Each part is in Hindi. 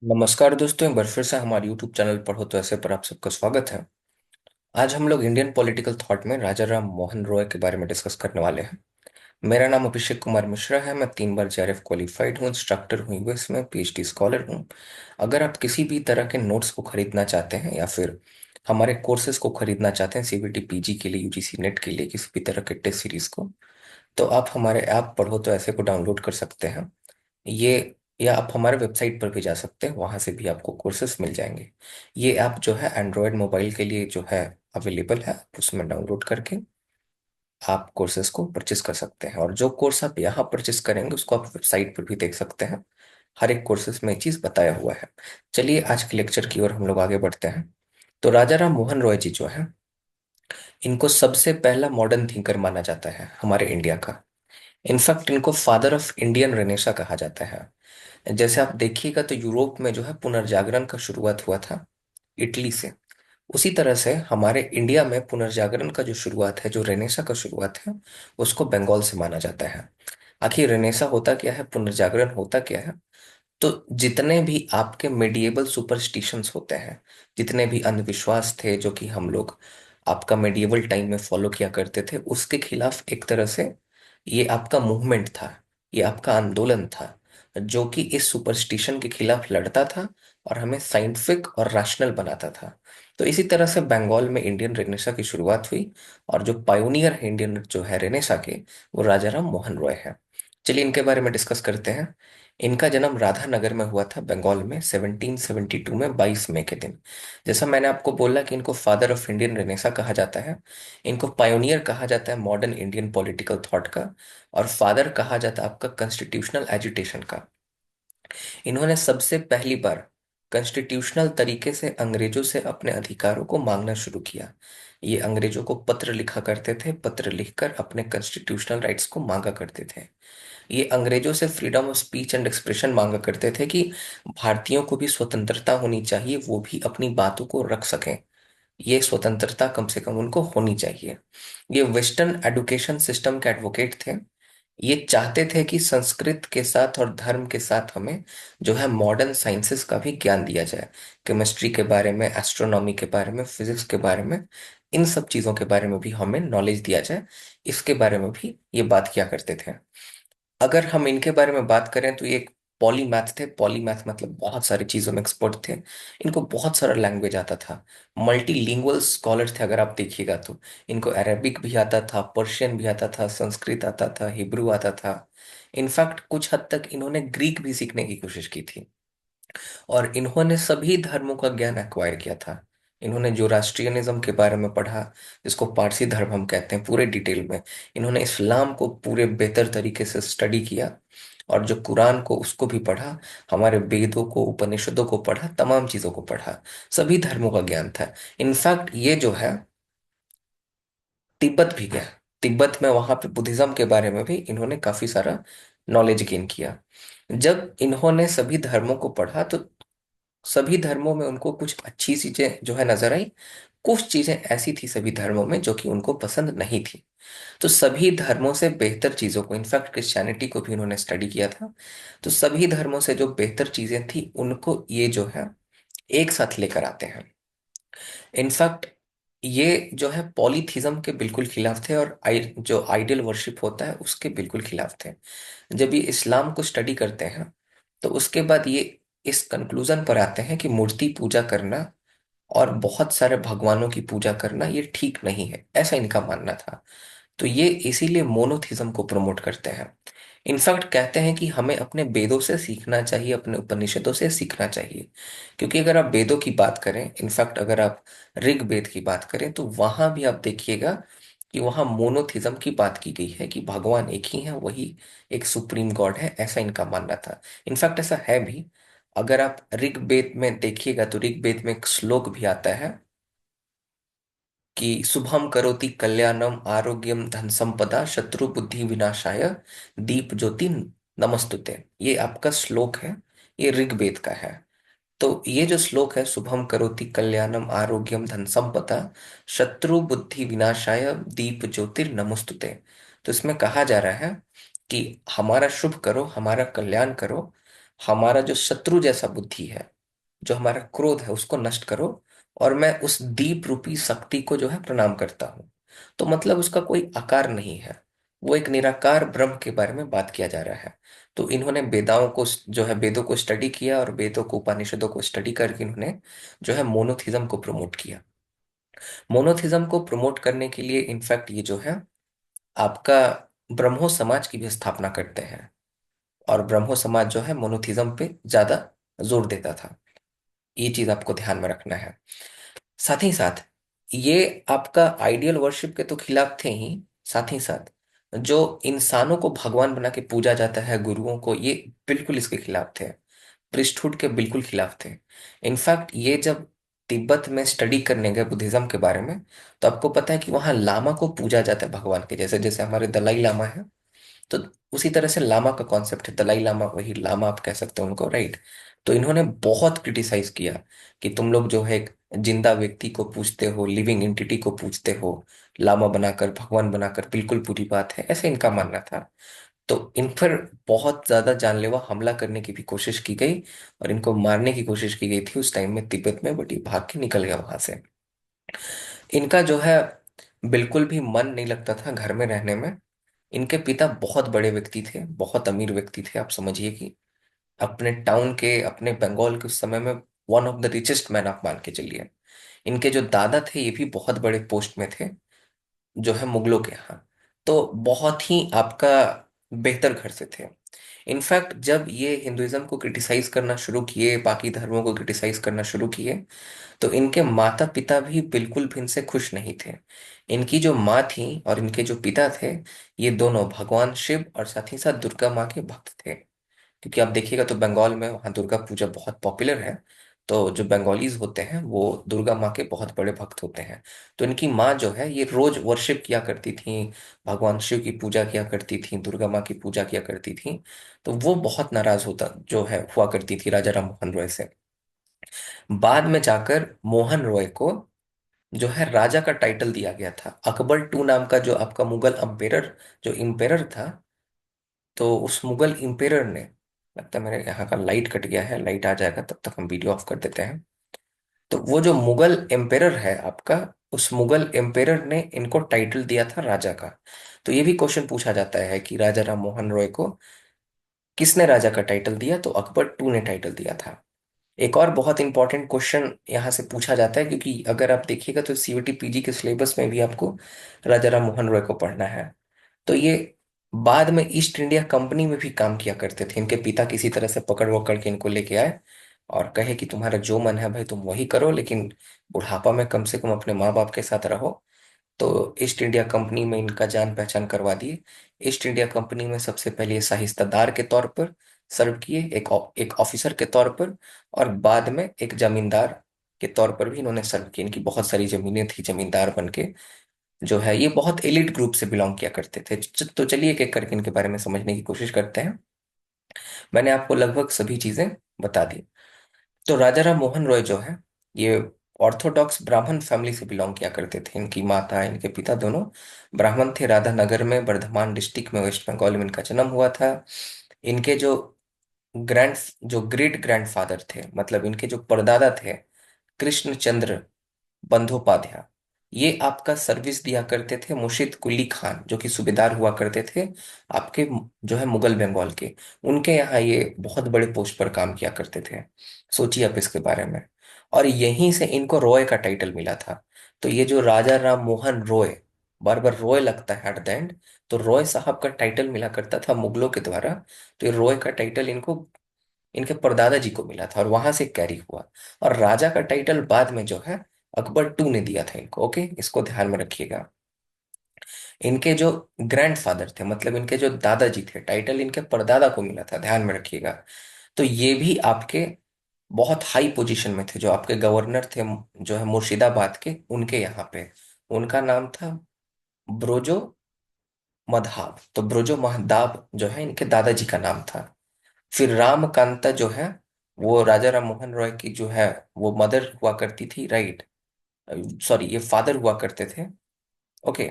नमस्कार दोस्तों, एक बार फिर से हमारे YouTube चैनल पढ़ो तो ऐसे पर आप सबका स्वागत है। आज हम लोग इंडियन पॉलिटिकल थॉट में राजा राम मोहन रॉय के बारे में डिस्कस करने वाले हैं। मेरा नाम अभिषेक कुमार मिश्रा है। मैं 3 बार जेआरएफ क्वालिफाइड हूँ, इंस्ट्रक्टर हूँ यूएस में, पीएचडी स्कॉलर हूँ। अगर आप किसी भी तरह के नोट्स को खरीदना चाहते हैं या फिर हमारे कोर्सेज को खरीदना चाहते हैं, सीबीटी पीजी के लिए, यूजीसी नेट के लिए, किसी भी तरह के टेस्ट सीरीज को, तो आप हमारे ऐप पढ़ो तो ऐसे को डाउनलोड कर सकते हैं। ये या आप हमारे वेबसाइट पर भी जा सकते हैं, वहां से भी आपको कोर्सेस मिल जाएंगे। ये ऐप जो है एंड्रॉयड मोबाइल के लिए जो है अवेलेबल है, उसमें डाउनलोड करके आप कोर्सेज को परचेस कर सकते हैं। और जो कोर्स आप यहाँ परचेस करेंगे उसको आप वेबसाइट पर भी देख सकते हैं। हर एक कोर्सेज में ये चीज बताया हुआ है। चलिए आज के लेक्चर की ओर हम लोग आगे बढ़ते हैं। तो राजा राम मोहन रॉय जी जो है, इनको सबसे पहला मॉडर्न थिंकर माना जाता है हमारे इंडिया का। इनफैक्ट इनको फादर ऑफ इंडियन रेनेसा कहा जाता है। जैसे आप देखिएगा तो यूरोप में जो है पुनर्जागरण का शुरुआत हुआ था इटली से। उसी तरह से हमारे इंडिया में पुनर्जागरण का जो शुरुआत है, जो रेनेसा का शुरुआत है, उसको बंगाल से माना जाता है। आखिर रेनेसा होता क्या है, पुनर्जागरण होता क्या है? तो जितने भी आपके मेडिएवल सुपरस्टिशंस होते हैं, जितने भी अंधविश्वास थे जो कि हम लोग आपका मेडिएवल टाइम में फॉलो किया करते थे, उसके खिलाफ एक तरह से ये आपका मूवमेंट था, ये आपका आंदोलन था, जो कि इस सुपरस्टिशन के खिलाफ लड़ता था और हमें साइंटिफिक और रैशनल बनाता था। तो इसी तरह से बंगाल में इंडियन रेनेसा की शुरुआत हुई। और जो पायोनियर है इंडियन जो है रेनेसा के, वो राजा राम मोहन रॉय है। चलिए इनके बारे में डिस्कस करते हैं। इनका जन्म राधानगर में हुआ था, बंगाल में, 1772 में, 22 मई के दिन। जैसा मैंने आपको बोला कि इनको फादर ऑफ इंडियन रेनेसा कहा जाता है, इनको पायोनियर कहा जाता है मॉडर्न इंडियन पॉलिटिकल थॉट का, और फादर कहा जाता है आपका कॉन्स्टिट्यूशनल एजुटेशन का। इन्होंने सबसे पहली बार कॉन्स्टिट्यूशनल तरीके से अंग्रेजों से अपने अधिकारों को मांगना शुरू किया। ये अंग्रेजों को पत्र लिखा करते थे, पत्र लिखकर अपने कॉन्स्टिट्यूशनल राइट्स को मांगा करते थे। ये अंग्रेजों से freedom of speech and expression मांगा करते थे कि भारतीयों को भी स्वतंत्रता होनी चाहिए, वो भी अपनी बातों को रख सकें। ये स्वतंत्रता कम से कम उनको होनी चाहिए। ये वेस्टर्न एजुकेशन सिस्टम के एडवोकेट थे। ये चाहते थे कि संस्कृत के साथ और धर्म के साथ हमें जो है मॉडर्न साइंसेस का भी ज्ञान दिया जाए। केमिस्ट्री के बारे में, एस्ट्रोनॉमी के बारे में, फिजिक्स के बारे में, इन सब चीजों के बारे में भी हमें नॉलेज दिया जाए। इसके बारे में भी ये बात किया करते थे। अगर हम इनके बारे में बात करें तो ये एक पॉलीमैथ थे। पॉलीमैथ मतलब बहुत सारी चीजों में एक्सपर्ट थे। इनको बहुत सारा लैंग्वेज आता था। मल्टीलिंगुअल स्कॉलर थे। अगर आप देखिएगा तो इनको अरेबिक भी आता था, पर्शियन भी आता था, संस्कृत आता था, हिब्रू आता था। इनफैक्ट कुछ हद तक इन्होंने ग्रीक भी सीखने की कोशिश की थी। और इन्होंने सभी धर्मों का ज्ञान एक्वायर किया था। इन्होंने जो राष्ट्रियनिज्म के बारे में पढ़ा, जिसको पारसी धर्म हम कहते हैं, पूरे डिटेल में। इन्होंने इस्लाम को पूरे बेहतर तरीके से स्टडी किया। और जो कुरान को, उसको भी पढ़ा। हमारे वेदों को, उपनिषदों को पढ़ा, तमाम चीजों को पढ़ा। सभी धर्मों का ज्ञान था। इनफैक्ट ये जो है तिब्बत भी गया। तिब्बत में वहां पे बुद्धिज्म के बारे में भी इन्होंने काफी सारा नॉलेज गेन किया। जब इन्होंने सभी धर्मों को पढ़ा तो सभी धर्मों में उनको कुछ अच्छी चीजें जो है नजर आई। कुछ चीजें ऐसी थी सभी धर्मों में जो कि उनको पसंद नहीं थी। तो सभी धर्मों से बेहतर चीजों को, इनफैक्ट क्रिश्चियनिटी को भी उन्होंने स्टडी किया था। तो सभी धर्मों से जो बेहतर चीजें थी उनको ये जो है एक साथ लेकर आते हैं। इनफैक्ट ये जो है पॉलीथिज्म के बिल्कुल खिलाफ थे, और जो आइडल वर्शिप होता है उसके बिल्कुल खिलाफ थे। जब ये इस्लाम को स्टडी करते हैं तो उसके बाद ये इस कंक्लूजन पर आते हैं कि मूर्ति पूजा करना और बहुत सारे भगवानों की पूजा करना ये ठीक नहीं है, ऐसा इनका मानना था। तो ये इसीलिए मोनोथिज्म को प्रमोट करते हैं। इनफैक्ट कहते हैं कि हमें अपने वेदों से सीखना चाहिए, अपने उपनिषदों से सीखना चाहिए। क्योंकि अगर आप वेदों की बात करें, इनफैक्ट अगर आप ऋग वेद की बात करें, तो वहां भी आप देखिएगा कि वहां मोनोथिज्म की बात की गई है कि भगवान एक ही है, वही एक सुप्रीम गॉड है, ऐसा इनका मानना था। इनफैक्ट ऐसा है भी। अगर आप ऋग वेद में देखिएगा तो ऋग वेद में एक श्लोक भी आता है कि शुभम करोति कल्याणम आरोग्यम धन संपदा शत्रु बुद्धि विनाशाय दीप ज्योति नमस्तुते। ये आपका श्लोक है, ये ऋग्वेद का है। तो ये जो श्लोक है, शुभम करोति कल्याणम आरोग्यम धन संपदा शत्रु बुद्धि विनाशाय दीप ज्योतिर नमस्तुते। तो इसमें कहा जा रहा है कि हमारा शुभ करो, हमारा कल्याण करो, हमारा जो शत्रु जैसा बुद्धि है जो हमारा क्रोध है उसको नष्ट करो, और मैं उस दीप रूपी शक्ति को जो है प्रणाम करता हूँ। तो मतलब उसका कोई आकार नहीं है, वो एक निराकार ब्रह्म के बारे में बात किया जा रहा है। तो इन्होंने वेदाओं को जो है वेदों को स्टडी किया, और वेदों को उपनिषदों को स्टडी करके इन्होंने जो है मोनोथिज्म को प्रमोट किया। मोनोथिज्म को प्रमोट करने के लिए इनफैक्ट ये जो है आपका ब्रह्मो समाज की भी स्थापना करते हैं, और ब्रह्मो समाज जो है मोनोथिज्म पे ज्यादा जोर देता था। ये चीज आपको ध्यान में रखना है। साथ ही साथ ये आपका आइडियल वर्शिप के तो खिलाफ थे ही, साथ ही साथ जो इंसानों को भगवान बना के पूजा जाता है गुरुओं को, ये बिल्कुल इसके खिलाफ थे। प्रीस्टहुड के बिल्कुल खिलाफ थे। इनफैक्ट ये जब तिब्बत में स्टडी करने गए बुद्धिज्म के बारे में, तो आपको पता है कि वहां लामा को पूजा जाता है भगवान के जैसे, जैसे हमारे दलाई लामा है। तो उसी तरह से लामा का कॉन्सेप्ट है, दलाई लामा, वही लामा आप कह सकते हो उनको, राइट। तो इन्होंने बहुत क्रिटिसाइज किया कि तुम लोग जो है एक जिंदा व्यक्ति को पूछते हो, लिविंग एंटिटी को पूछते हो, लामा बनाकर भगवान बनाकर, बिल्कुल बुरी बात है, ऐसे इनका मानना था। तो इन पर बहुत ज्यादा जानलेवा हमला करने की भी कोशिश की गई, और इनको मारने की कोशिश की गई थी उस टाइम में तिब्बत में, बट ये भाग के निकल गया वहां से। इनका जो है बिल्कुल भी मन नहीं लगता था घर में रहने में। इनके पिता बहुत बड़े व्यक्ति थे, बहुत अमीर व्यक्ति थे, आप समझिए कि अपने टाउन के, अपने बंगाल के उस समय में one of the richest man आप मान के चलिए। इनके जो दादा थे ये भी बहुत बड़े पोस्ट में थे, जो है मुगलों के यहाँ। तो बहुत ही आपका बेहतर घर से थे। इनफैक्ट जब ये हिंदुइज्म को क्रिटिसाइज करना शुरू किए, बाकी धर्मों को क्रिटिसाइज करना शुरू किए, तो इनके माता पिता भी बिल्कुल भी इनसे खुश नहीं थे। इनकी जो माँ थी और इनके जो पिता थे, ये दोनों भगवान शिव और साथ ही साथ दुर्गा माँ के भक्त थे। क्योंकि आप देखिएगा तो बंगाल में वहाँ दुर्गा पूजा बहुत पॉपुलर है। तो जो बंगालीज होते हैं वो दुर्गा माँ के बहुत बड़े भक्त होते हैं। तो इनकी माँ जो है ये रोज वर्शिप किया करती थी, भगवान शिव की पूजा किया करती थी, दुर्गा माँ की पूजा किया करती थी। तो वो बहुत नाराज होता जो है हुआ करती थी राजा राम मोहन रॉय से। बाद में जाकर मोहन रॉय को जो है राजा का टाइटल दिया गया था। अकबर टू नाम का जो आपका मुगल अम्पेरर, जो इम्पेरर था, तो उस मुगल इम्पेरर ने, लगता है मेरे यहाँ का लाइट कट गया है, लाइट आ जाएगा तब तक हम वीडियो ऑफ कर देते हैं। तो वो जो मुगल एम्पेरर है आपका, उस मुगल एम्पेरर ने इनको टाइटल दिया था राजा का। तो ये भी क्वेश्चन पूछा जाता है कि राजा राम मोहन रॉय को किसने राजा का टाइटल दिया, तो अकबर टू ने टाइटल दिया था। एक और बहुत इंपॉर्टेंट क्वेश्चन यहाँ से पूछा जाता है, क्योंकि अगर आप देखिएगा तो सीयूटी पीजी के सिलेबस में भी आपको राजा राम मोहन रॉय को पढ़ना है। तो ये बाद में ईस्ट इंडिया कंपनी में भी काम किया करते थे। इनके पिता किसी तरह से पकड़ वकड़ के इनको लेके आए और कहे कि तुम्हारा जो मन है भाई तुम वही करो, लेकिन बुढ़ापा में कम से कम अपने माँ बाप के साथ रहो। तो ईस्ट इंडिया कंपनी में इनका जान पहचान करवा दिए। ईस्ट इंडिया कंपनी में सबसे पहले ये साहिस्तेदार के तौर पर सर्व किए, एक ऑफिसर के तौर पर, और बाद में एक जमींदार के तौर पर भी इन्होंने सर्व किया। इनकी बहुत सारी जमीनें थी, जमींदार बन के जो है ये बहुत एलिट ग्रुप से बिलोंग किया करते थे। तो चलिए एक एक करके इनके बारे में समझने की कोशिश करते हैं। मैंने आपको लगभग सभी चीजें बता दी। तो राजा राम मोहन रॉय जो है ये ऑर्थोडॉक्स ब्राह्मण फैमिली से बिलोंग किया करते थे। इनकी माता, इनके पिता दोनों ब्राह्मण थे। राधानगर में, बर्धमान डिस्ट्रिक्ट में, वेस्ट बंगाल में इनका जन्म हुआ था। इनके ग्रैंड जो ग्रेट ग्रैंडफादर थे, मतलब इनके जो परदादा थे, कृष्णचंद्र बंदोपाध्याय, ये आपका सर्विस दिया करते थे मुर्शिद कुली खान, जो कि सूबेदार हुआ करते थे आपके जो है मुगल बंगाल के। उनके यहाँ ये बहुत बड़े पोस्ट पर काम किया करते थे। सोचिए आप इसके बारे में। और यहीं से इनको रॉय का टाइटल मिला था। तो ये जो राजा राम मोहन रॉय, बार बार रॉय लगता है एट द एंड, तो रॉय साहब का टाइटल मिला करता था मुगलों के द्वारा। तो ये रॉय का टाइटल इनको इनके परदादा जी को मिला था, और वहां से कैरी हुआ। और राजा का टाइटल बाद में जो है अकबर टू ने दिया था इनको। ओके, इसको ध्यान में रखिएगा। इनके जो ग्रैंडफादर थे, मतलब इनके जो दादाजी थे, टाइटल इनके परदादा को मिला था, ध्यान में रखिएगा। तो ये भी आपके बहुत हाई पोजीशन में थे। जो आपके गवर्नर थे जो है मुर्शिदाबाद के, उनके यहाँ पे उनका नाम था ब्रोजो मधाब। तो ब्रोजो महदाब जो है इनके दादाजी का नाम था। फिर रामकांता जो है वो राजा राम मोहन रॉय की जो है वो मदर हुआ करती थी, राइट। सॉरी, ये फादर हुआ करते थे। ओके।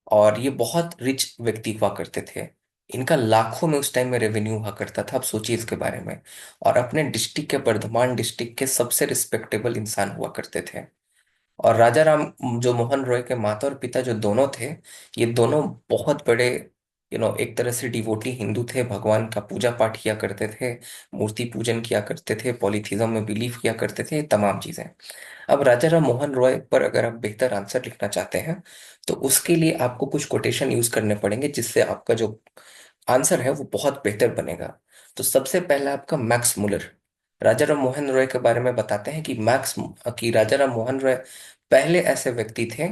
और ये बहुत रिच व्यक्ति हुआ करते थे। इनका लाखों में उस टाइम में रेवेन्यू हुआ करता था, आप सोचिए इसके बारे में। और अपने डिस्ट्रिक्ट के, वर्धमान डिस्ट्रिक्ट के सबसे रिस्पेक्टेबल इंसान हुआ करते थे। और राजा राम, जो मोहन रॉय के माता और पिता जो दोनों थे, ये दोनों बहुत बड़े एक तरह से डिवोटी हिंदू थे, भगवान का पूजा पाठ किया करते थे, मूर्ति पूजन किया करते थे, पॉलीथिज्म में बिलीव किया करते थे, ये तमाम चीजें। अब राजा राम मोहन रॉय पर अगर आप बेहतर आंसर लिखना चाहते हैं, तो उसके लिए आपको कुछ कोटेशन यूज करने पड़ेंगे, जिससे आपका जो आंसर है वो बहुत बेहतर बनेगा। तो सबसे पहला आपका मैक्स मुलर राजा राम मोहन रॉय के बारे में बताते हैं कि राजा राम मोहन रॉय पहले ऐसे व्यक्ति थे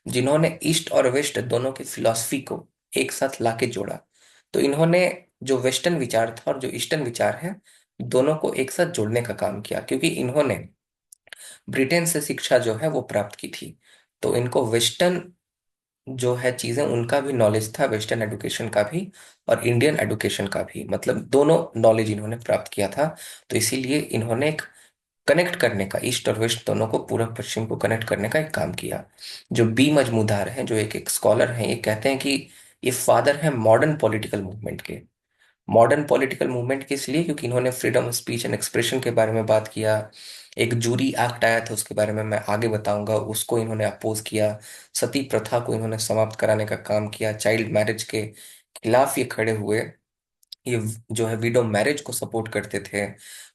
जिन्होंने ईस्ट और वेस्ट दोनों की फिलॉसफी को एक साथ लाके जोड़ा। तो इन्होंने जो वेस्टर्न विचार था और जो ईस्टर्न विचार है, दोनों को एक साथ जोड़ने का काम किया, क्योंकि इन्होंने ब्रिटेन से शिक्षा जो है वो प्राप्त की थी। तो इनको वेस्टर्न जो है चीजें, उनका भी नॉलेज था, वेस्टर्न एडुकेशन का भी और इंडियन एडुकेशन का भी, मतलब दोनों नॉलेज इन्होंने प्राप्त किया था। तो इसीलिए इन्होंने एक कनेक्ट करने का, ईस्ट और वेस्ट दोनों को, पूर्व पश्चिम को कनेक्ट करने का एक काम किया। जो बी मजमूदार हैं, जो एक एक स्कॉलर हैं, ये कहते हैं कि ये फादर हैं मॉडर्न पॉलिटिकल मूवमेंट के। मॉडर्न पॉलिटिकल मूवमेंट किस लिए? क्योंकि इन्होंने freedom of speech and expression के बारे में बात किया। एक जूरी एक्ट आया था, उसके बारे में मैं आगे बताऊंगा, उसको इन्होंने अपोज किया। सती प्रथा को इन्होंने समाप्त कराने का काम किया। चाइल्ड मैरिज के खिलाफ ये खड़े हुए। ये जो है विडो मैरिज को सपोर्ट करते थे।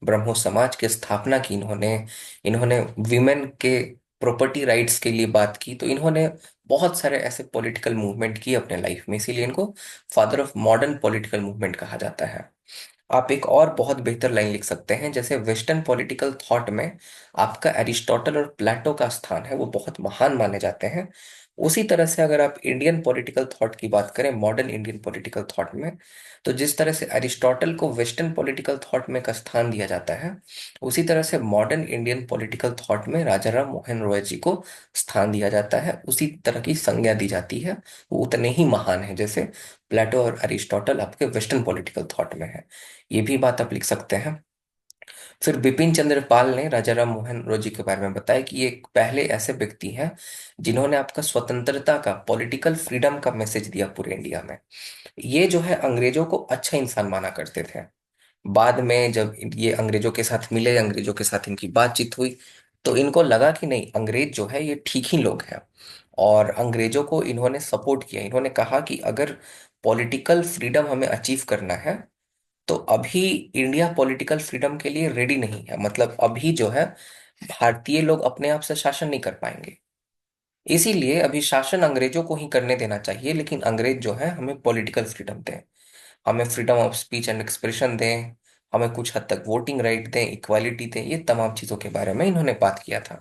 ब्रह्मो समाज की स्थापना की इन्होंने। इन्होंने विमेन के प्रॉपर्टी राइट्स के लिए बात की। तो इन्होंने बहुत सारे ऐसे पॉलिटिकल मूवमेंट किए अपने लाइफ में, इसीलिए इनको father of modern political movement कहा जाता है। आप एक और बहुत बेहतर लाइन लिख सकते हैं, जैसे वेस्टर्न पॉलिटिकल थॉट में आपका एरिस्टोटल और प्लेटो का स्थान है, वो बहुत महान माने जाते हैं। उसी तरह से अगर आप इंडियन पॉलिटिकल थॉट की बात करें, मॉडर्न इंडियन पॉलिटिकल थॉट में, तो जिस तरह से एरिस्टोटल को वेस्टर्न पॉलिटिकल थॉट में का स्थान दिया जाता है, उसी तरह से मॉडर्न इंडियन पॉलिटिकल थॉट में राजा राम मोहन रॉय जी को स्थान दिया जाता है, उसी तरह की संज्ञा दी जाती है। वो उतने ही महान है जैसे प्लेटो और अरिस्टोटल आपके वेस्टर्न पॉलिटिकल थॉट में है। ये भी बात आप लिख सकते हैं। फिर बिपिन चंद्र पाल ने राजा राम मोहन रॉय जी के बारे में बताया कि ये पहले ऐसे व्यक्ति हैं जिन्होंने आपका स्वतंत्रता का, पॉलिटिकल फ्रीडम का मैसेज दिया पूरे इंडिया में। ये जो है अंग्रेजों को अच्छा इंसान माना करते थे। बाद में जब ये अंग्रेजों के साथ मिले, अंग्रेजों के साथ इनकी बातचीत हुई, तो इनको लगा कि नहीं, अंग्रेज जो है ये ठीक ही लोग हैं। और अंग्रेजों को इन्होंने सपोर्ट किया। इन्होंने कहा कि अगर पॉलिटिकल फ्रीडम हमें अचीव करना है, तो अभी इंडिया पॉलिटिकल फ्रीडम के लिए रेडी नहीं है। मतलब अभी जो है भारतीय लोग अपने आप से शासन नहीं कर पाएंगे। इसीलिए अभी शासन अंग्रेजों को ही करने देना चाहिए, लेकिन अंग्रेज जो है हमें पॉलिटिकल फ्रीडम दें, हमें freedom of speech and expression दें, हमें कुछ हद तक वोटिंग राइट दें, इक्वालिटी दें। ये तमाम चीजों के बारे में इन्होंने बात किया था।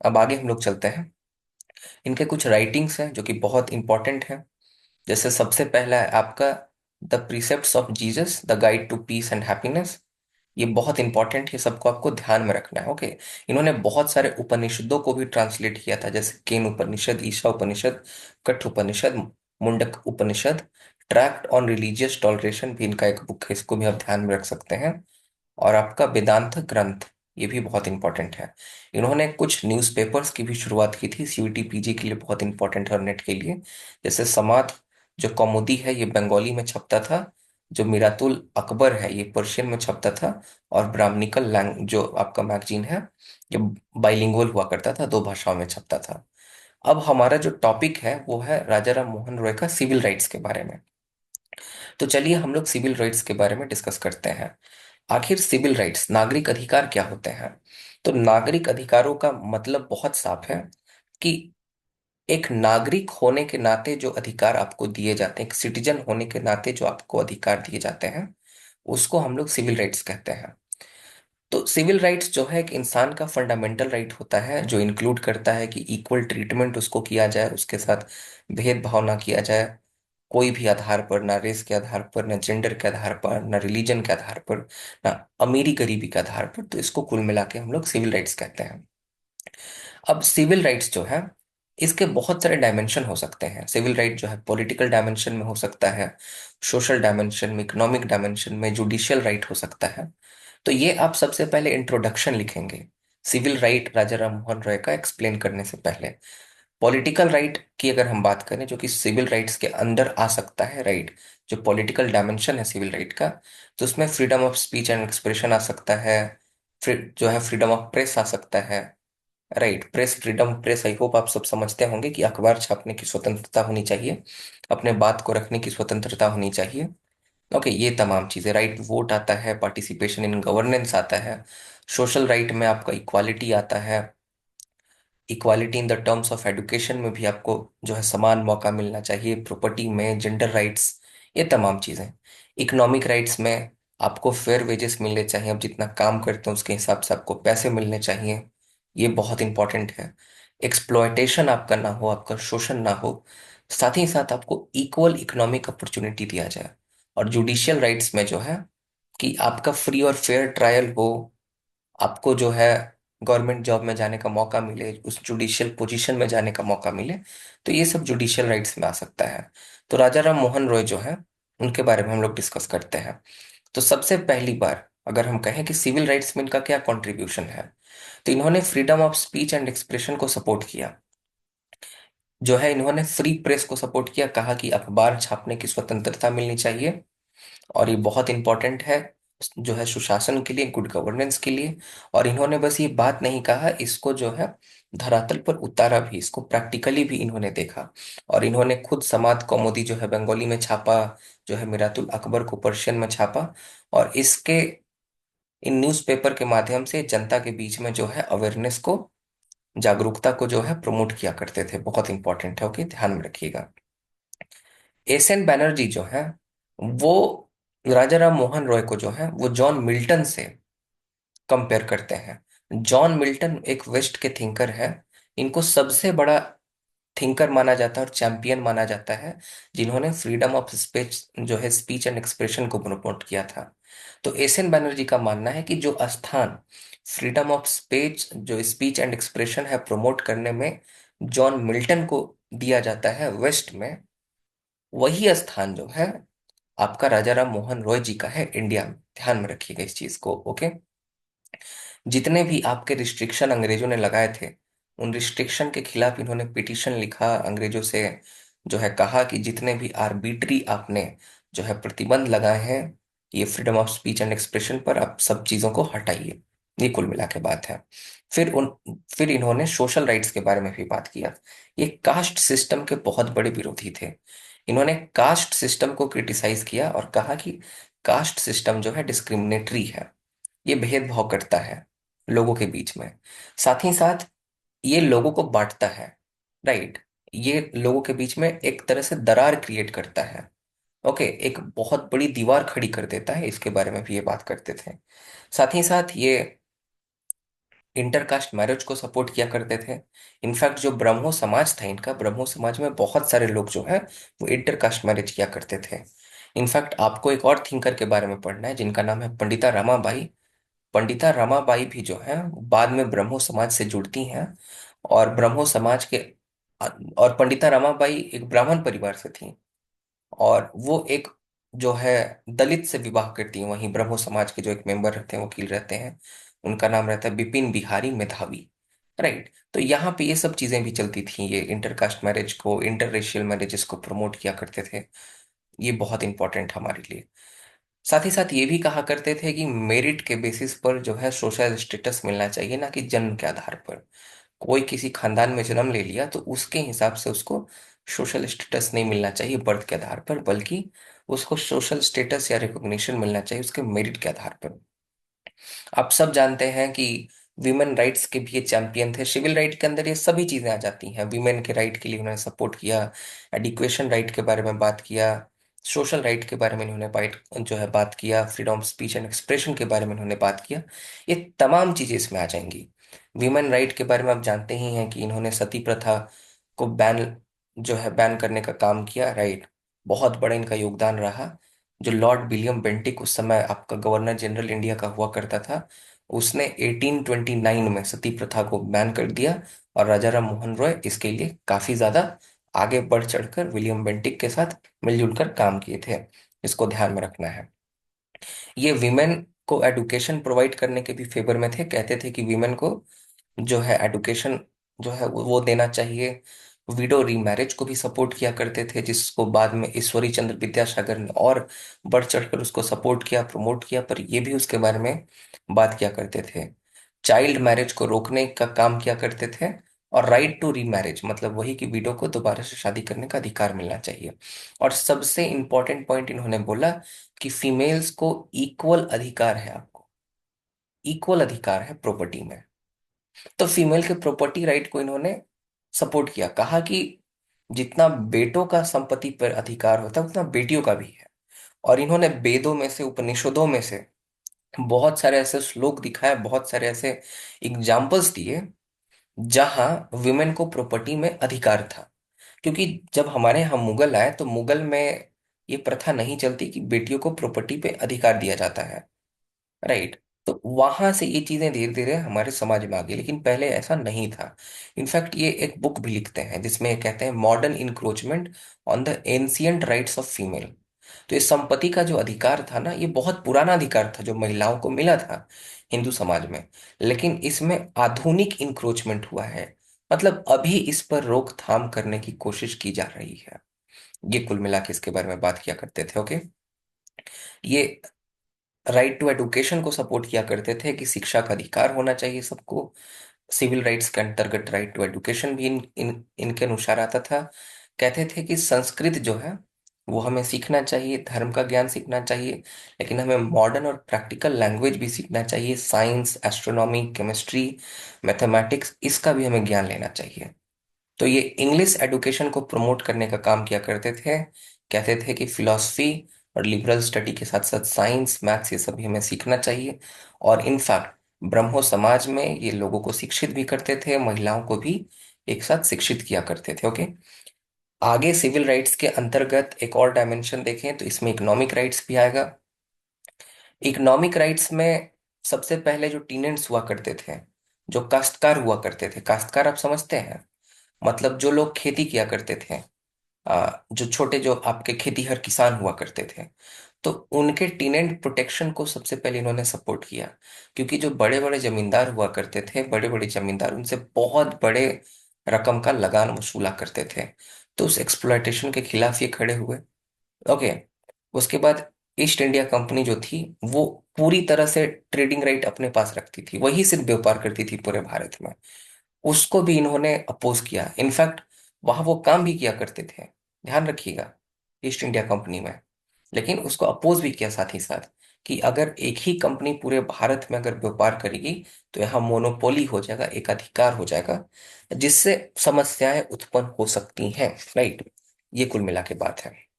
अब आगे हम लोग चलते हैं। इनके कुछ राइटिंग्स हैं जो कि बहुत इंपॉर्टेंट हैं। जैसे सबसे पहला है आपका the precepts of Jesus, the guide to peace and happiness. ये बहुत इंपॉर्टेंट है, सबको आपको ध्यान में रखना है। ओके। इन्होंने बहुत सारे उपनिषदों को भी ट्रांसलेट किया था, जैसे केन उपनिषद, ईशा उपनिषद, कठ उपनिषद, मुंडक उपनिषद। ट्रैक्ट ऑन रिलीजियस टॉलरेशन भी इनका एक बुक है, इसको भी आप ध्यान में रख सकते हैं। और आपका वेदांत ग्रंथ, ये भी बहुत इंपॉर्टेंट है। इन्होंने कुछ न्यूज़पेपर्स की भी शुरुआत की थी, सीयूटी पीजी के लिए बहुत इंपॉर्टेंट है और नेट के लिए। जैसे समाज, जो कौमुदी है, ये बंगाली में छपता था। जो मिरातुल अकबर है, ये पर्शियन में छपता था। और ब्राह्मणिकल लैंग जो आपका मैगजीन है, ये बाइलिंगुअल हुआ करता था, दो भाषाओं में छपता था। अब हमारा जो टॉपिक है वो है राजा राम मोहन रॉय का सिविल राइट्स के बारे में। तो चलिए हम लोग सिविल राइट्स के बारे में डिस्कस करते हैं। आखिर सिविल राइट्स, नागरिक अधिकार क्या होते हैं? तो नागरिक अधिकारों का मतलब बहुत साफ है कि एक नागरिक होने के नाते जो अधिकार आपको दिए जाते हैं, एक सिटीजन होने के नाते जो आपको अधिकार दिए जाते हैं, उसको हम लोग सिविल राइट्स कहते हैं। तो सिविल राइट्स जो है एक इंसान का फंडामेंटल राइट होता है, जो इंक्लूड करता है कि इक्वल ट्रीटमेंट उसको किया जाए, उसके साथ भेदभाव ना किया जाए, कोई भी आधार पर, ना रेस के आधार पर, ना जेंडर के आधार पर, ना रिलीजन के आधार पर, ना अमीरी गरीबी के आधार पर। तो इसको कुल मिला के हम लोग सिविल राइट्स कहते हैं। अब सिविल राइट्स जो है, इसके बहुत सारे डायमेंशन हो सकते हैं। सिविल राइट जो है पॉलिटिकल डायमेंशन में हो सकता है, सोशल डायमेंशन में, इकोनॉमिक डायमेंशन में, जुडिशियल राइट हो सकता है। तो ये आप सबसे पहले इंट्रोडक्शन लिखेंगे सिविल राइट राजा राम मोहन रॉय का एक्सप्लेन करने से पहले। पॉलिटिकल राइट की अगर हम बात करें, जो कि सिविल राइट्स के अंदर आ सकता है, राइट, जो पॉलिटिकल डायमेंशन है सिविल राइट का, तो उसमें freedom of speech and expression आ सकता है। फिर जो है फ्रीडम ऑफ प्रेस आ सकता है। Right, press freedom, press, I hope आप सब समझते होंगे कि अखबार छापने की स्वतंत्रता होनी चाहिए, अपने बात को रखने की स्वतंत्रता होनी चाहिए। ओके, ये तमाम चीजें, राइट, वोट आता है, पार्टिसिपेशन इन गवर्नेंस आता है, सोशल राइट में आपका इक्वालिटी आता है, equality in the terms of education में भी आपको जो है समान मौका मिलना चाहिए, प्रॉपर्टी में जेंडर राइट्स, ये तमाम चीजें। इकोनॉमिक राइट्स में आपको फेयर वेजेस मिलने चाहिए, आप जितना काम करते हैं उसके हिसाब से आपको पैसे मिलने चाहिए, ये बहुत इंपॉर्टेंट है। एक्सप्लॉयटेशन आपका ना हो, आपका शोषण ना हो, साथ ही साथ आपको इक्वल इकोनॉमिक अपॉर्चुनिटी दिया जाए। और जुडिशियल राइट्स में जो है कि आपका फ्री और फेयर ट्रायल हो, आपको जो है गवर्नमेंट जॉब में जाने का मौका मिले, उस जुडिशियल पोजीशन में जाने का मौका मिले, तो ये सब जुडिशियल राइट्स में आ सकता है। तो राजा राम मोहन रॉय जो है, उनके बारे में हम लोग डिस्कस करते हैं। तो सबसे पहली बार अगर हम कहें कि सिविल राइट्स में इनका क्या कंट्रीब्यूशन है, तो इन्होंने freedom of speech and expression को सपोर्ट किया। जो है इन्होंने फ्री प्रेस को सपोर्ट किया, कहा कि अखबार छापने की स्वतंत्रता मिलनी चाहिए, और ये बहुत इंपॉर्टेंट है जो है सुशासन के लिए, गुड गवर्नेंस के लिए। और इन्होंने बस ये बात नहीं कहा, इसको जो है धरातल पर उतारा भी, इसको प्रैक्टिकली भी इन्होंने देखा। और इन्होंने खुद समाज कौमुदी जो है बंगाली में छापा, जो है मिरातुल अकबर को पर्शियन में छापा, और इसके इन न्यूज़पेपर के माध्यम से जनता के बीच में जो है अवेयरनेस को, जागरूकता को जो है प्रमोट किया करते थे। बहुत इंपॉर्टेंट है, ओके, ध्यान में रखिएगा। एस एन बैनर्जी जो है, वो राजा राम मोहन रॉय को जो है वो जॉन मिल्टन से कंपेयर करते हैं। जॉन मिल्टन एक वेस्ट के थिंकर है, इनको सबसे बड़ा थिंकर माना जाता है और चैंपियन माना जाता है, जिन्होंने फ्रीडम ऑफ स्पीच जो है स्पीच एंड एक्सप्रेशन को प्रमोट किया था। तो एस एन बैनर्जी का मानना है कि जो स्थान फ्रीडम ऑफ स्पीच, जो स्पीच एंड एक्सप्रेशन है प्रमोट करने में जॉन मिल्टन को दिया जाता है वेस्ट में, वही स्थान जो है आपका राजा राम मोहन रॉय जी का है इंडिया में। ध्यान में रखिएगा इस चीज को, ओके। जितने भी आपके रिस्ट्रिक्शन अंग्रेजों ने लगाए थे, उन रिस्ट्रिक्शन के खिलाफ इन्होंने पिटीशन लिखा अंग्रेजों से, जो है कहा कि जितने भी आर्बिट्री आपने जो है प्रतिबंध लगाए हैं ये freedom of speech and expression पर, आप सब चीजों को हटाइए। ये कुल मिला के बात है। फिर इन्होंने सोशल राइट्स के बारे में भी बात किया। ये कास्ट सिस्टम के बहुत बड़े विरोधी थे। इन्होंने कास्ट सिस्टम को क्रिटिसाइज किया और कहा कि कास्ट सिस्टम जो है डिस्क्रिमिनेटरी है, ये भेदभाव करता है लोगों के बीच में, साथ ही साथ ये लोगों को बांटता है। राइट, ये लोगों के बीच में एक तरह से दरार क्रिएट करता है। ओके, एक बहुत बड़ी दीवार खड़ी कर देता है, इसके बारे में भी ये बात करते थे। साथ ही साथ ये इंटरकास्ट मैरिज को सपोर्ट किया करते थे। इनफैक्ट जो ब्रह्मो समाज था इनका, ब्रह्मो समाज में बहुत सारे लोग जो है वो इंटरकास्ट मैरिज किया करते थे। इनफैक्ट आपको एक और थिंकर के बारे में पढ़ना है जिनका नाम है पंडिता रमाबाई। पंडिता रमाबाई भी जो है बाद में ब्रह्मो समाज से जुड़ती हैं, और ब्रह्मो समाज के, और पंडिता रमाबाई एक ब्राह्मण परिवार से थी, और वो एक जो है दलित से विवाह करती हैं। वहीं ब्रह्मो समाज के जो एक मेंबर रहते हैं, वकील रहते हैं, उनका नाम रहता है बिपिन बिहारी मेधावी। राइट, तो यहाँ पे ये सब चीजें भी चलती थी, ये इंटरकास्ट मैरिज को, इंटर रेशियल मैरिजेस को प्रमोट किया करते थे। ये बहुत इंपॉर्टेंट हमारे लिए। साथ ही साथ ये भी कहा करते थे कि मेरिट के बेसिस पर जो है सोशल स्टेटस मिलना चाहिए, ना कि जन्म के आधार पर। कोई किसी खानदान में जन्म ले लिया तो उसके हिसाब से उसको सोशल स्टेटस नहीं मिलना चाहिए बर्थ के आधार पर, बल्कि उसको सोशल स्टेटस या रिकॉग्निशन मिलना चाहिए उसके मेरिट के आधार पर। आप सब जानते हैं कि विमेन राइट्स के भी ये चैंपियन थे। सिविल राइट के अंदर ये सभी चीजें आ जाती हैं। विमेन के राइट के लिए उन्होंने सपोर्ट किया, एडुकेशन राइट के बारे में बात किया, सोशल राइट के बारे में इन्होंने बाइट जो है बात किया, freedom of speech and expression के बारे में इन्होंने बात किया। ये तमाम चीजें इसमें आ जाएंगी। विमेन राइट के बारे में आप जानते ही हैं कि इन्होंने सती प्रथा को जो है बैन करने का काम किया। राइट, बहुत बड़ा इनका योगदान रहा। जो लॉर्ड विलियम बेंटिक उस समय आपका गवर्नर जनरल इंडिया का हुआ करता था, उसने 1829 में सती प्रथा को बैन कर दिया, और राजा राम मोहन रॉय इसके लिए काफी ज्यादा आगे बढ़ चढ़कर विलियम बेंटिक के साथ मिलजुल कर काम किए थे। इसको ध्यान में रखना है। ये विमेन को एडुकेशन प्रोवाइड करने के भी फेवर में थे, कहते थे कि विमेन को जो है एडुकेशन जो है वो देना चाहिए। विडो रीमैरिज को भी सपोर्ट किया करते थे, जिसको बाद में ईश्वरी चंद्र विद्यासागर ने और बढ़ चढ़कर उसको सपोर्ट किया, प्रमोट किया, पर ये भी उसके बारे में बात किया करते थे। चाइल्ड मैरिज को रोकने का काम किया करते थे, और राइट टू रीमैरिज मतलब वही कि विडो को दोबारा से शादी करने का अधिकार मिलना चाहिए। और सबसे इंपॉर्टेंट पॉइंट इन्होंने बोला कि फीमेल्स को इक्वल अधिकार है, आपको इक्वल अधिकार है प्रॉपर्टी में। तो फीमेल के प्रॉपर्टी राइट को इन्होंने सपोर्ट किया, कहा कि जितना बेटों का संपत्ति पर अधिकार होता है उतना बेटियों का भी है। और इन्होंने वेदों में से, उपनिषदों में से बहुत सारे ऐसे श्लोक दिखाए, बहुत सारे ऐसे एग्जाम्पल्स दिए जहां विमेन को प्रॉपर्टी में अधिकार था। क्योंकि जब हमारे यहाँ मुगल आए तो मुगल में ये प्रथा नहीं चलती कि बेटियों को प्रॉपर्टी पे अधिकार दिया जाता है, राइट। तो वहां से ये चीजें धीरे धीरे हमारे समाज में आ गई, लेकिन पहले ऐसा नहीं था। इनफैक्ट ये एक बुक भी लिखते हैं जिसमें ये कहते हैं modern encroachment on the ancient rights of female. तो ये संपत्ति का जो अधिकार था ना, ये बहुत पुराना अधिकार था जो महिलाओं को मिला था हिंदू समाज में, लेकिन इसमें आधुनिक इंक्रोचमेंट हुआ है। मतलब अभी इस पर रोकथाम करने की कोशिश की जा रही है। ये कुल मिला के इसके बारे में बात किया करते थे, ओके। ये राइट टू एडुकेशन को सपोर्ट किया करते थे कि शिक्षा का अधिकार होना चाहिए सबको। सिविल राइट्स के अंतर्गत राइट टू एडुकेशन भी इनके अनुसार आता था। कहते थे कि संस्कृत जो है वो हमें सीखना चाहिए, धर्म का ज्ञान सीखना चाहिए, लेकिन हमें मॉडर्न और प्रैक्टिकल लैंग्वेज भी सीखना चाहिए। साइंस, एस्ट्रोनॉमी, केमिस्ट्री, मैथमेटिक्स, इसका भी हमें ज्ञान लेना चाहिए। तो ये इंग्लिश एडुकेशन को प्रमोट करने का काम किया करते थे। कहते थे कि फिलॉसफी और लिबरल स्टडी के साथ साथ साइंस, मैथ्स, ये सभी हमें सीखना चाहिए। और इनफैक्ट ब्रह्मो समाज में ये लोगों को शिक्षित भी करते थे, महिलाओं को भी एक साथ शिक्षित किया करते थे, ओके। आगे सिविल राइट्स के अंतर्गत एक और डायमेंशन देखें तो इसमें इकोनॉमिक राइट्स भी आएगा। इकोनॉमिक राइट्स में सबसे पहले जो टीनेंट्स हुआ करते थे, जो काश्तकार हुआ करते थे, काश्तकार आप समझते हैं, मतलब जो लोग खेती किया करते थे, जो छोटे, जो आपके खेतीहर किसान हुआ करते थे, तो उनके टीनेंट प्रोटेक्शन को सबसे पहले इन्होंने सपोर्ट किया। क्योंकि जो बड़े बड़े जमींदार हुआ करते थे, बड़े बड़े जमींदार उनसे बहुत बड़े रकम का लगान वसूला करते थे, तो उस एक्सप्लॉयटेशन के खिलाफ ये खड़े हुए, ओके। उसके बाद ईस्ट इंडिया कंपनी जो थी वो पूरी तरह से ट्रेडिंग राइट अपने पास रखती थी, वही सिर्फ व्यापार करती थी पूरे भारत में। उसको भी इन्होंने अपोज किया। इनफैक्ट वहां वो काम भी किया करते थे, ध्यान रखिएगा, ईस्ट इंडिया कंपनी में। लेकिन उसको अपोज भी किया साथ ही साथ कि अगर एक ही कंपनी पूरे भारत में अगर व्यापार करेगी तो यहाँ मोनोपोली हो जाएगा, एकाधिकार हो जाएगा, जिससे समस्याएं उत्पन्न हो सकती हैं, राइट। ये कुल मिला के बात है।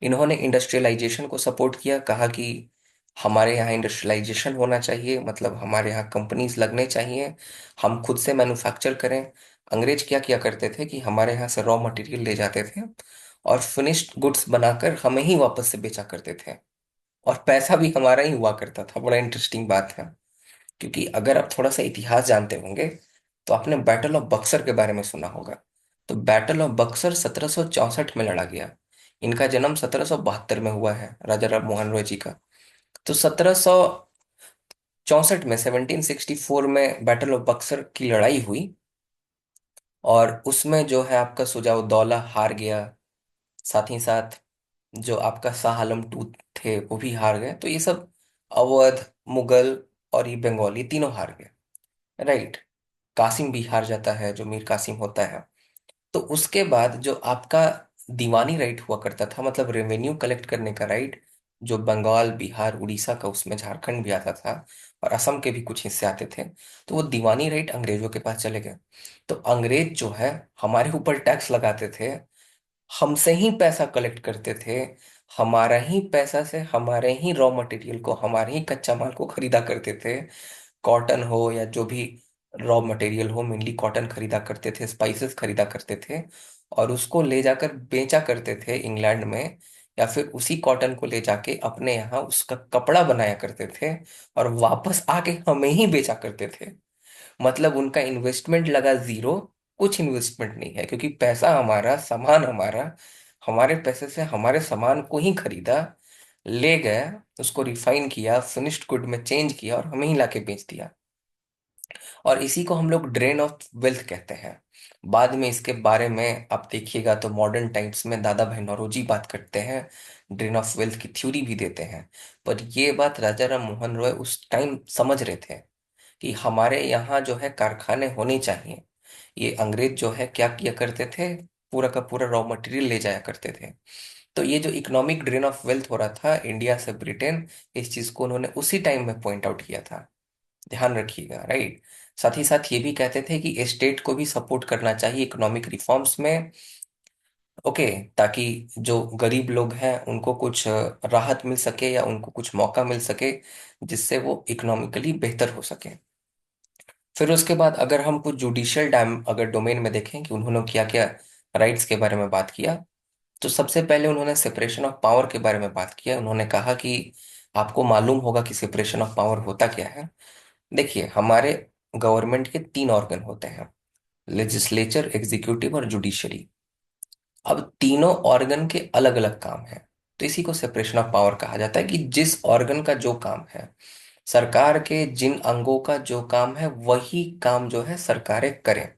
इन्होंने इंडस्ट्रियलाइजेशन को सपोर्ट किया, कहा कि हमारे यहाँ इंडस्ट्रियलाइजेशन होना चाहिए, मतलब हमारे यहाँ कंपनीज लगने चाहिए, हम खुद से मैन्युफैक्चर करें। अंग्रेज क्या किया करते थे कि हमारे यहाँ से रॉ मटेरियल ले जाते थे और फिनिश्ड गुड्स बनाकर हमें ही वापस से बेचा करते थे, और पैसा भी हमारा ही हुआ करता था। बड़ा इंटरेस्टिंग बात है, क्योंकि अगर आप थोड़ा सा इतिहास जानते होंगे तो आपने बैटल ऑफ बक्सर के बारे में सुना होगा। तो बैटल ऑफ बक्सर 1764 में लड़ा गया। इनका जन्म 1772 में हुआ है, राजा राम मोहन रॉय जी का। तो 1764 में, 1764 में बैटल ऑफ बक्सर की लड़ाई हुई, और उसमें जो है आपका सुजाउद्दौला हार गया। साथ ही साथ जो आपका शाह आलम टू थे वो भी हार गए। तो ये सब अवध, मुगल और ये बंगाली तीनों हार गए, राइट। कासिम भी हार जाता है, जो मीर कासिम होता है। तो उसके बाद जो आपका दीवानी राइट हुआ करता था, मतलब रेवेन्यू कलेक्ट करने का राइट, जो बंगाल, बिहार, उड़ीसा का, उसमें झारखंड भी आता था और असम के भी कुछ हिस्से आते थे, तो वो दीवानी राइट अंग्रेजों के पास चले गए। तो अंग्रेज जो है हमारे ऊपर टैक्स लगाते थे, हमसे ही पैसा कलेक्ट करते थे, हमारा ही पैसा से हमारे ही रॉ मटेरियल को, हमारे ही कच्चा माल को खरीदा करते थे। कॉटन हो या जो भी रॉ मटेरियल हो, मेनली कॉटन खरीदा करते थे, स्पाइसेस खरीदा करते थे, और उसको ले जाकर बेचा करते थे इंग्लैंड में, या फिर उसी कॉटन को ले जाके अपने यहाँ उसका कपड़ा बनाया करते थे, और वापस आके हमें ही बेचा करते थे। मतलब उनका इन्वेस्टमेंट लगा जीरो, कुछ इन्वेस्टमेंट नहीं है, क्योंकि पैसा हमारा, सामान हमारा, हमारे पैसे से हमारे सामान को ही खरीदा, ले गया, उसको रिफाइन किया, फिनिश्ड गुड में चेंज किया और हमें ही लाके बेच दिया। और इसी को हम लोग ड्रेन ऑफ वेल्थ कहते हैं। बाद में इसके बारे में आप देखिएगा तो मॉडर्न टाइम्स में दादा भाई नौरोजी बात करते हैं, ड्रेन ऑफ वेल्थ की थ्योरी भी देते हैं। पर ये बात राजा राम मोहन रॉय उस टाइम समझ रहे थे कि हमारे यहाँ जो है कारखाने होने चाहिए। ये अंग्रेज जो है क्या किया करते थे, पूरा का पूरा रॉ मटेरियल ले जाया करते थे। तो ये जो इकोनॉमिक ड्रेन ऑफ वेल्थ हो रहा था इंडिया से ब्रिटेन, इस चीज को उन्होंने उसी टाइम में पॉइंट आउट किया था। ध्यान रखिएगा, राइट। साथ ही साथ ये भी कहते थे कि स्टेट को भी सपोर्ट करना चाहिए इकोनॉमिक रिफॉर्म्स में। ओके, ताकि जो गरीब लोग हैं उनको कुछ राहत मिल सके या उनको कुछ मौका मिल सके, जिससे वो इकोनॉमिकली बेहतर हो सके। फिर उसके बाद अगर हम कुछ जुडिशियल डैम अगर डोमेन में देखें कि उन्होंने क्या क्या राइट्स के बारे में बात किया, तो सबसे पहले उन्होंने सेपरेशन ऑफ पावर के बारे में बात किया। उन्होंने कहा कि आपको मालूम होगा कि सेपरेशन ऑफ पावर होता क्या है। देखिए, हमारे गवर्नमेंट के तीन ऑर्गन होते हैं, लेजिस्लेचर, एग्जीक्यूटिव और जुडिशरी। अब तीनों ऑर्गन के अलग अलग काम हैं, तो इसी को सेपरेशन ऑफ पावर कहा जाता है कि जिस ऑर्गन का जो काम है, सरकार के जिन अंगों का जो काम है वही काम जो है सरकारें करें।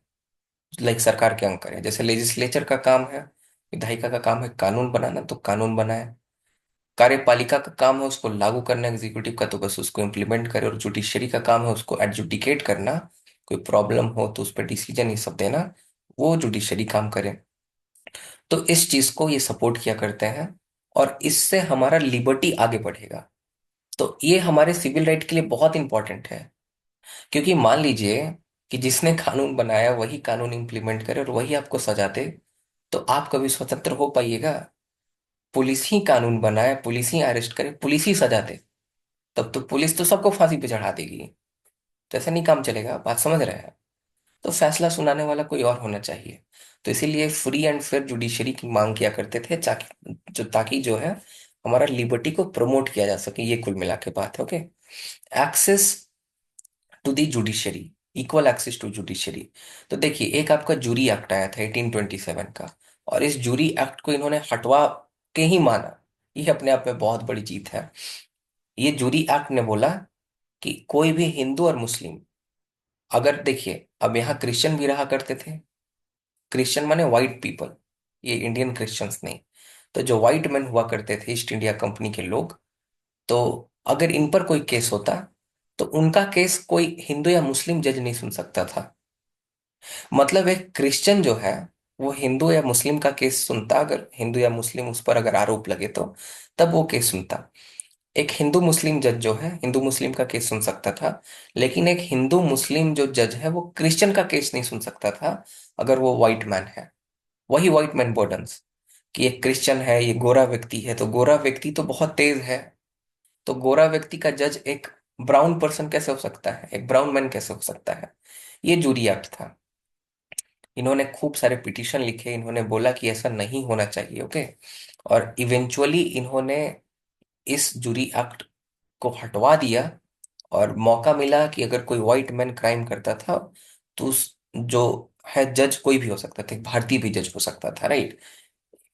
लाइक सरकार के अंग करें, जैसे लेजिस्लेचर का काम है, विधायिका का काम है कानून बनाना, तो कानून बनाए। कार्यपालिका का काम है उसको लागू करना, एग्जीक्यूटिव का तो बस उसको इम्प्लीमेंट करे, और जुडिशरी का काम है उसको एडजुडिकेट करना। कोई प्रॉब्लम हो तो उस पर डिसीजन ये सब देना, वो जुडिशरी काम करे। तो इस चीज को ये सपोर्ट किया करते हैं, और इससे हमारा लिबर्टी आगे बढ़ेगा। तो ये हमारे सिविल राइट के लिए बहुत इंपॉर्टेंट है। क्योंकि मान लीजिए कि जिसने कानून बनाया वही कानून इम्प्लीमेंट करे और वही आपको सजा दे, तो आप कभी स्वतंत्र हो पाइएगा? पुलिस ही कानून बनाए, पुलिस ही अरेस्ट करे, पुलिस ही सजा दे, तब तो पुलिस तो सबको फांसी पे चढ़ा देगी। तो ऐसा नहीं काम चलेगा, बात समझ रहे हैं? तो फैसला सुनाने वाला कोई और होना चाहिए। तो इसीलिए फ्री एंड फेयर जुडिशरी की मांग किया करते थे, ताकि जो है हमारा लिबर्टी को प्रमोट किया जा सके। ये कुल मिला के बात है। Okay, access to the judiciary, equal access to judiciary. तो देखिए, एक आपका जूरी एक्ट आया था 1827 का, और इस जूरी एक्ट को इन्होंने हटवा के ही माना। ये अपने आप में बहुत बड़ी जीत है। ये जूरी एक्ट ने बोला कि कोई भी हिंदू और मुस्लिम, अगर देखिए अब यहाँ क्रिश्चियन भी रहा करते थे, क्रिश्चियन माने वाइट पीपल, ये इंडियन क्रिश्चियंस नहीं। तो जो वाइट मैन हुआ करते थे, ईस्ट इंडिया कंपनी के लोग, तो अगर इन पर कोई केस होता, तो उनका केस कोई हिंदू या मुस्लिम जज नहीं सुन सकता था। मतलब एक क्रिश्चियन जो है वो हिंदू या मुस्लिम का केस सुनता, अगर हिंदू या मुस्लिम उस पर अगर आरोप लगे तो तब वो केस सुनता। एक हिंदू मुस्लिम जज जो है हिंदू मुस्लिम का केस सुन सकता था, लेकिन एक हिंदू मुस्लिम जो जज है वो क्रिश्चियन का केस नहीं सुन सकता था, अगर वो व्हाइट मैन है। वही व्हाइट मैन बर्डन्स, कि एक क्रिश्चियन है, ये गोरा व्यक्ति है, तो गोरा व्यक्ति तो बहुत तेज है, तो गोरा व्यक्ति का जज एक ब्राउन पर्सन कैसे हो सकता है, एक ब्राउन मैन कैसे हो सकता है? ये जूरी एक्ट था। इन्होंने खूब सारे पिटीशन लिखे, इन्होंने बोला कि ऐसा नहीं होना चाहिए। ओके, और इवेंचुअली इन्होंने इस जूरी एक्ट को हटवा दिया, और मौका मिला कि अगर कोई व्हाइट मैन क्राइम करता था, तो उस जो है जज कोई भी हो सकता था, एक भारतीय भी जज हो सकता था, राइट।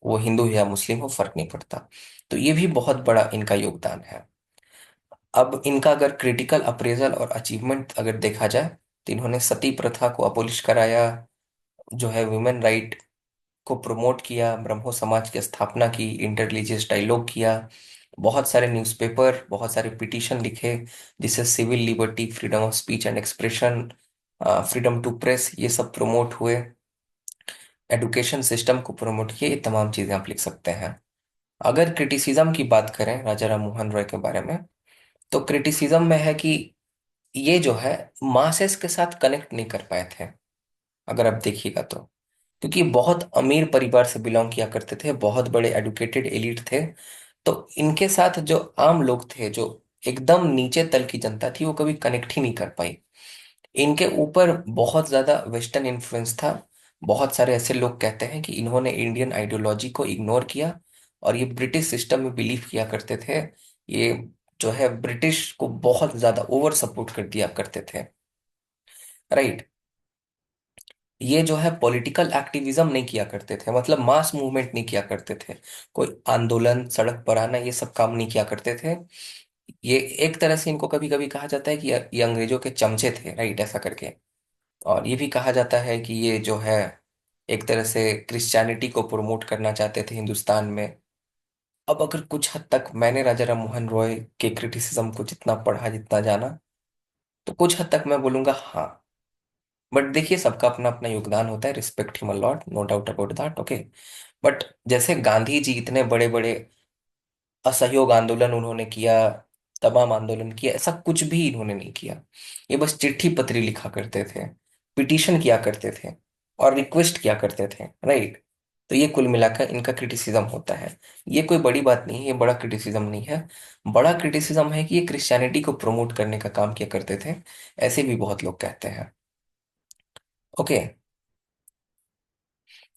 वो हिंदू या मुस्लिम हो, फर्क नहीं पड़ता। तो ये भी बहुत बड़ा इनका योगदान है। अब इनका अगर क्रिटिकल अप्रेजल और अचीवमेंट अगर देखा जाए, तो इन्होंने सती प्रथा को अबोलिश कराया, जो है वुमेन राइट को प्रमोट किया, ब्रह्मो समाज की स्थापना की, इंटर रिलीजियस डायलॉग किया, बहुत सारे न्यूज़पेपर, बहुत सारे पिटीशन लिखे, जिससे civil liberty, freedom of speech and expression, freedom to press, ये सब प्रमोट हुए। एडुकेशन सिस्टम को प्रमोट किए, ये तमाम चीजें आप लिख सकते हैं। अगर क्रिटिसिज्म की बात करें राजा राम मोहन रॉय के बारे में, तो क्रिटिसिज्म में है कि ये जो है मासेस के साथ कनेक्ट नहीं कर पाए थे, अगर आप देखिएगा तो। क्योंकि बहुत अमीर परिवार से बिलोंग किया करते थे, बहुत बड़े एडुकेटेड एलिट थे, तो इनके साथ जो आम लोग थे, जो एकदम नीचे तल की जनता थी, वो कभी कनेक्ट ही नहीं कर पाई। इनके ऊपर बहुत ज्यादा वेस्टर्न इन्फ्लुएंस था। बहुत सारे ऐसे लोग कहते हैं कि इन्होंने इंडियन आइडियोलॉजी को इग्नोर किया, और ये ब्रिटिश सिस्टम में बिलीव किया करते थे। ये जो है ब्रिटिश को बहुत ज्यादा ओवर सपोर्ट कर दिया करते थे, राइट। ये जो है पॉलिटिकल एक्टिविज्म नहीं किया करते थे, मतलब मास मूवमेंट नहीं किया करते थे, कोई आंदोलन, सड़क पर आना, ये सब काम नहीं किया करते थे। ये एक तरह से इनको कभी कभी कहा जाता है कि ये अंग्रेजों के चमचे थे, राइट, ऐसा करके। और ये भी कहा जाता है कि ये जो है एक तरह से क्रिश्चियनिटी को प्रमोट करना चाहते थे हिंदुस्तान में। अब अगर कुछ हद तक मैंने राजा राम मोहन रॉय के क्रिटिसिज्म को जितना पढ़ा जितना जाना, तो कुछ हद तक मैं बोलूंगा हाँ। बट देखिए, सबका अपना अपना योगदान होता है, respect him a lot, no doubt about that, okay. But जैसे गांधी जी इतने बड़े बड़े असहयोग आंदोलन उन्होंने किया, तमाम आंदोलन किया, ऐसा कुछ भी इन्होंने नहीं किया। ये बस चिट्ठी पत्री लिखा करते थे, पिटीशन किया करते थे, और रिक्वेस्ट किया करते थे, राइट। तो ये कुल मिलाकर इनका क्रिटिसिज्म होता है। ये कोई बड़ी बात नहीं है, ये बड़ा क्रिटिसिज्म नहीं है। बड़ा क्रिटिसिज्म है कि ये क्रिश्चियनिटी को प्रमोट करने का काम किया करते थे, ऐसे भी बहुत लोग कहते हैं, ओके।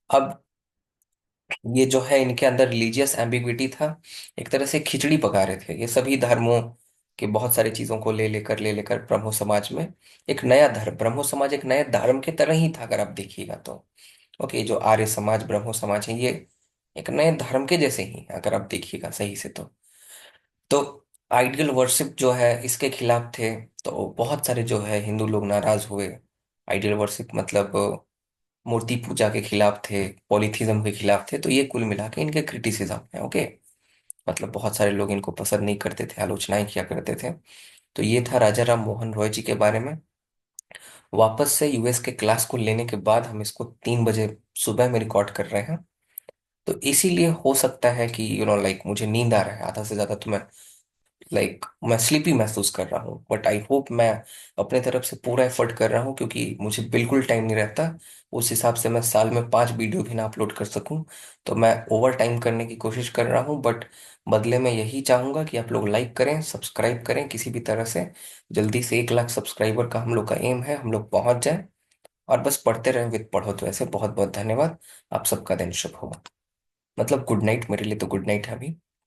अब ये जो है इनके अंदर रिलीजियस एम्बिग्विटी था, एक तरह से खिचड़ी पका रहे थे ये सभी धर्मों के बहुत सारी चीजों को ले लेकर ब्रह्मो समाज में एक नया धर्म, ब्रह्मो समाज एक नए धर्म के तरह ही था अगर आप देखिएगा तो। ओके, जो आर्य समाज ब्रह्मो समाज है, ये एक नए धर्म के जैसे ही है अगर आप देखिएगा सही से तो आइडियल वर्शिप जो है इसके खिलाफ थे। तो बहुत सारे जो है हिंदू लोग नाराज हुए। आइडियल वर्शिप मतलब मूर्ति पूजा के खिलाफ थे, पॉलीथिज्म के खिलाफ थे। तो ये कुल मिला के इनके क्रिटिसिज्म है, ओके। मतलब बहुत सारे लोग इनको पसंद नहीं करते थे, आलोचनाएं किया करते थे। तो ये था राजा राम मोहन रॉय जी के बारे में। वापस से यूएस के क्लास को लेने के बाद हम इसको 3 बजे सुबह में रिकॉर्ड कर रहे हैं। तो इसीलिए हो सकता है कि लाइक मुझे नींद आ रहा है आधा से ज्यादा, तो मैं स्लीपी महसूस कर रहा हूँ। बट आई होप मैं अपने तरफ से पूरा एफर्ट कर रहा हूँ, क्योंकि मुझे बिल्कुल टाइम नहीं रहता। उस हिसाब से मैं साल में 5 वीडियो भी ना अपलोड कर सकूं, तो मैं ओवर टाइम करने की कोशिश कर रहा हूँ। बट बदले में यही चाहूंगा कि आप लोग लाइक करें, सब्सक्राइब करें किसी भी तरह से। जल्दी से 1 लाख सब्सक्राइबर का हम लोग का एम है, हम लोग पहुंच जाए। और बस पढ़ते रहें विद पढ़ो तो ऐसे। बहुत बहुत धन्यवाद। आप सबका दिन शुभ हो। मतलब गुड नाइट, मेरे लिए तो गुड नाइट है अभी।